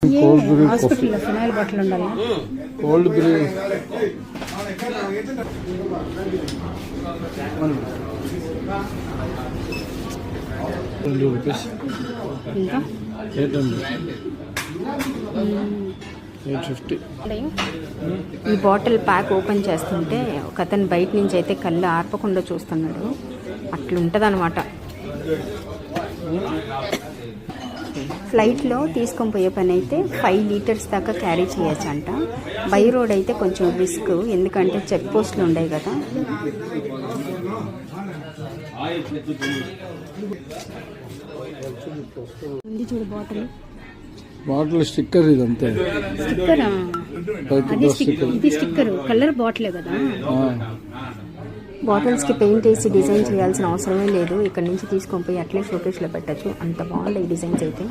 Cold Bru coffee హాస్పిటల్లో phenyl bottle ఉండాలి. Cold Bru ₹20 ఇంకా 850. ఈ బాటిల్ ప్యాక్ ఓపెన్ చేస్తుంటే ఒక అతను బయట నుంచి అయితే కళ్ళు ఆర్పకుండా చూస్తున్నాడు. అట్లుంటుంది అనమాట. ఫ్లైట్లో తీసుకొని పోయే పని అయితే 5 లీటర్స్ దాకా క్యారీ చేయొచ్చంట. బై రోడ్ అయితే కొంచెం రిస్క్, ఎందుకంటే చెక్ పోస్టులు ఉండవు కదా. ఉంది చూడు బాటిల్ స్టిక్కర్ ఇదంతే. స్టిక్కరా? అది ఇది స్టిక్కర్, కలర్ బాటిలే కదా. బాటిల్స్కి పెయింట్ వేసి డిజైన్ చేయాల్సిన అవసరమే లేదు. ఇక్కడ నుంచి తీసుకొని పోయి అట్లే షోకేస్లో పెట్టచ్చు. అంత బాగుంది ఈ డిజైన్స్ అయితే.